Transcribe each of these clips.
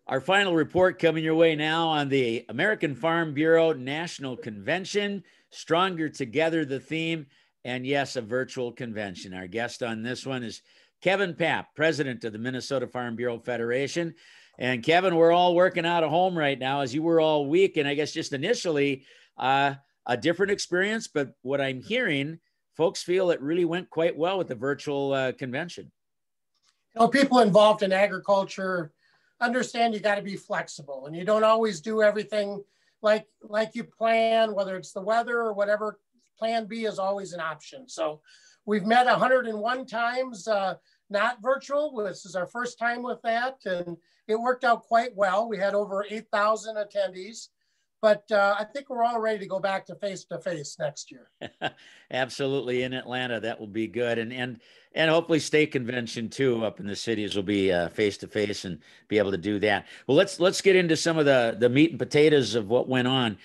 Our final report coming your way now on the American Farm Bureau National Convention, Stronger Together, the theme, and yes, a virtual convention. Our guest on this one is Kevin Paap, president of the Minnesota Farm Bureau Federation. And Kevin, we're all working out of home right now, as you were all week. And I guess just initially, a different experience. But what I'm hearing, folks feel it really went quite well with the virtual convention. You know, people involved in agriculture understand you got to be flexible, and you don't always do everything like you plan, whether it's the weather or whatever. Plan B is always an option. So we've met 101 times, not virtual. This is our first time with that, and it worked out quite well. We had over 8,000 attendees, but I think we're all ready to go back to face next year. Absolutely, in Atlanta, that will be good, and hopefully state convention too up in the cities will be face to face and be able to do that. Well, let's get into some of the meat and potatoes of what went on.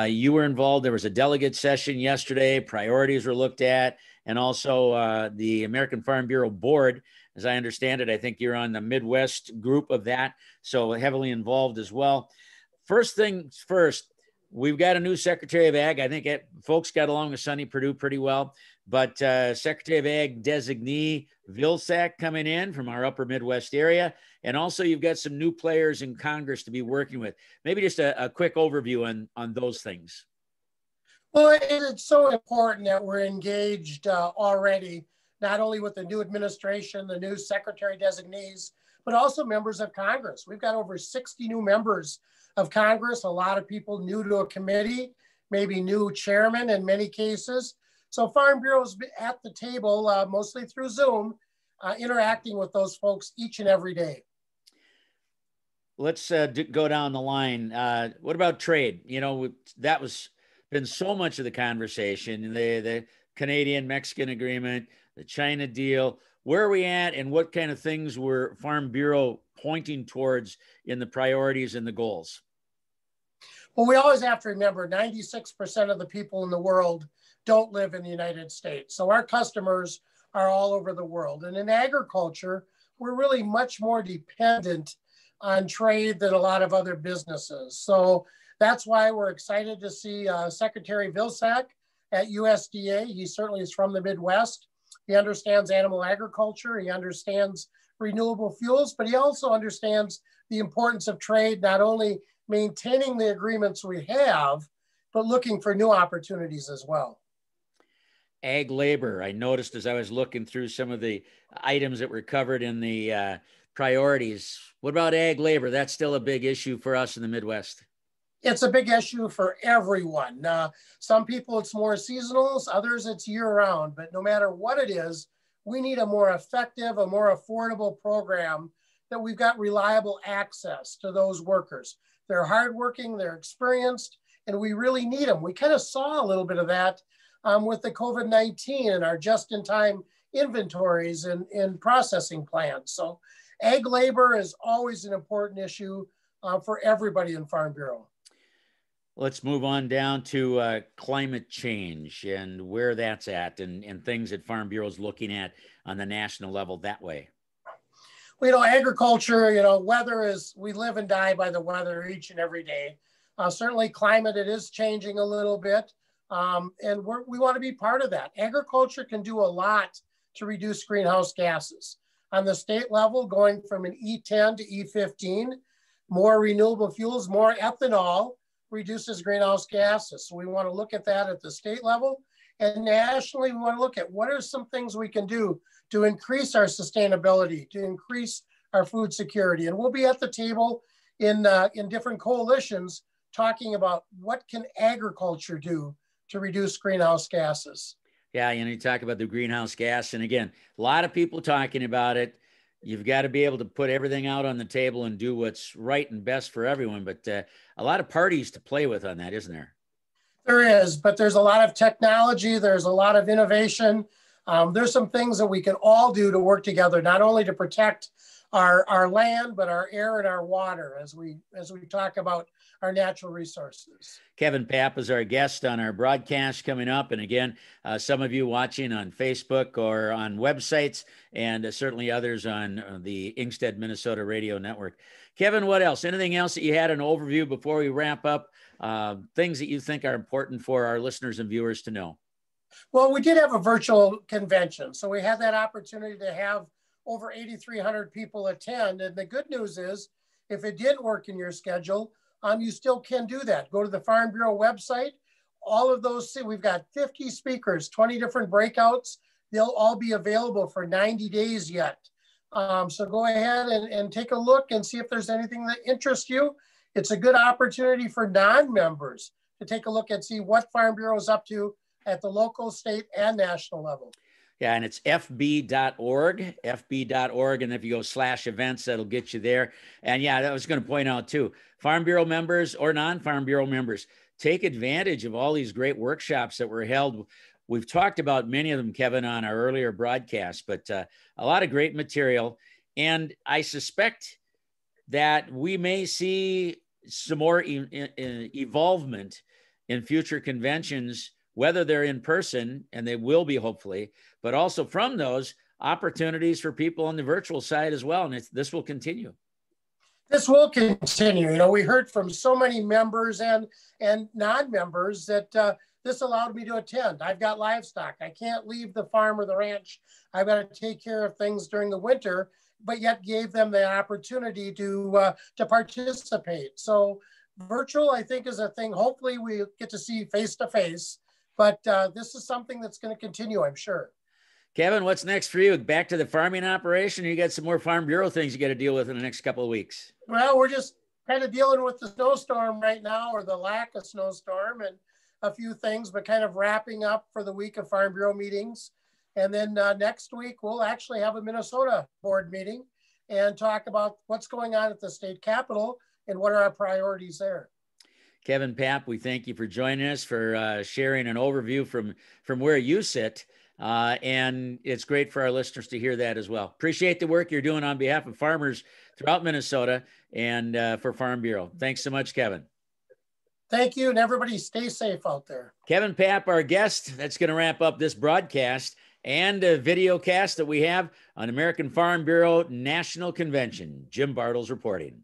You were involved. There was a delegate session yesterday. Priorities were looked at, and also the American Farm Bureau board. As I understand it, I think you're on the Midwest group of that, so heavily involved as well. First things first, we've got a new Secretary of Ag. I think folks got along with Sonny Perdue pretty well, but Secretary of Ag designee Vilsack coming in from our upper Midwest area. And also you've got some new players in Congress to be working with. Maybe just a quick overview on those things. Well, it's so important that we're engaged already, not only with the new administration, the new secretary designees, but also members of Congress. We've got over 60 new members of Congress, a lot of people new to a committee, maybe new chairman in many cases. So Farm Bureau's at the table, mostly through Zoom, interacting with those folks each and every day. Let's go down the line. What about trade? You know, that was been so much of the conversation, the Canadian-Mexican agreement, the China deal. Where are we at, and what kind of things were Farm Bureau pointing towards in the priorities and the goals? Well, we always have to remember 96% of the people in the world don't live in the United States. So our customers are all over the world. And in agriculture, we're really much more dependent on trade than a lot of other businesses. So that's why we're excited to see Secretary Vilsack at USDA. He certainly is from the Midwest. He understands animal agriculture. He understands renewable fuels, but he also understands the importance of trade, not only maintaining the agreements we have, but looking for new opportunities as well. Ag labor. I noticed as I was looking through some of the items that were covered in the priorities. What about ag labor? That's still a big issue for us in the Midwest. It's a big issue for everyone. Some people it's more seasonal, others it's year round, but no matter what it is, we need a more effective, a more affordable program that we've got reliable access to those workers. They're hardworking, they're experienced, and we really need them. We kind of saw a little bit of that with the COVID-19 and our just-in-time inventories and processing plants. So ag labor is always an important issue for everybody in Farm Bureau. Let's move on down to climate change and where that's at and things that Farm Bureau is looking at on the national level that way. Well, you know, agriculture, you know, weather is, we live and die by the weather each and every day. Certainly climate, it is changing a little bit. And we want to be part of that. Agriculture can do a lot to reduce greenhouse gases. On the state level, going from an E10 to E15, more renewable fuels, more ethanol reduces greenhouse gases. So we want to look at that at the state level. And nationally, we want to look at what are some things we can do to increase our sustainability, to increase our food security. And we'll be at the table in different coalitions talking about what can agriculture do to reduce greenhouse gases. Yeah, you know, you talk about the greenhouse gas. And again, a lot of people talking about it. You've got to be able to put everything out on the table and do what's right and best for everyone. But a lot of parties to play with on that, isn't there? There is, but there's a lot of technology. There's a lot of innovation. There's some things that we can all do to work together, not only to protect our land, but our air and our water as we talk about our natural resources. Kevin Paap is our guest on our broadcast coming up. And again, some of you watching on Facebook or on websites, and certainly others on the Ingstead, Minnesota Radio Network. Kevin, what else? Anything else that you had an overview before we wrap up? Things that you think are important for our listeners and viewers to know? Well, we did have a virtual convention. So we had that opportunity to have over 8,300 people attend. And the good news is, if it didn't work in your schedule, you still can do that. Go to the Farm Bureau website. All of those, we've got 50 speakers, 20 different breakouts. They'll all be available for 90 days yet. So go ahead and take a look and see if there's anything that interests you. It's a good opportunity for non-members to take a look and see what Farm Bureau is up to at the local, state, and national level. Yeah, and it's fb.org, fb.org. And if you go /events, that'll get you there. And yeah, I was going to point out too, Farm Bureau members or non-Farm Bureau members, take advantage of all these great workshops that were held. We've talked about many of them, Kevin, on our earlier broadcast, but a lot of great material. And I suspect that we may see some more evolvement in future conventions, whether they're in person, and they will be hopefully, but also from those opportunities for people on the virtual side as well. And this will continue. This will continue. You know, we heard from so many members and non-members that this allowed me to attend. I've got livestock. I can't leave the farm or the ranch. I've got to take care of things during the winter, but yet gave them the opportunity to participate. So virtual, I think, is a thing. Hopefully we get to see face-to-face, but this is something that's going to continue, I'm sure. Kevin, what's next for you? Back to the farming operation? Or you got some more Farm Bureau things you got to deal with in the next couple of weeks? Well, we're just kind of dealing with the snowstorm right now, or the lack of snowstorm, and a few things, but kind of wrapping up for the week of Farm Bureau meetings. And then next week, we'll actually have a Minnesota board meeting and talk about what's going on at the state capitol and what are our priorities there. Kevin Paap, we thank you for joining us, for sharing an overview from where you sit. And it's great for our listeners to hear that as well. Appreciate the work you're doing on behalf of farmers throughout Minnesota and for Farm Bureau. Thanks so much, Kevin. Thank you, and everybody stay safe out there. Kevin Paap, our guest. That's going to wrap up this broadcast and a video cast that we have on American Farm Bureau National Convention. Jim Bartles reporting.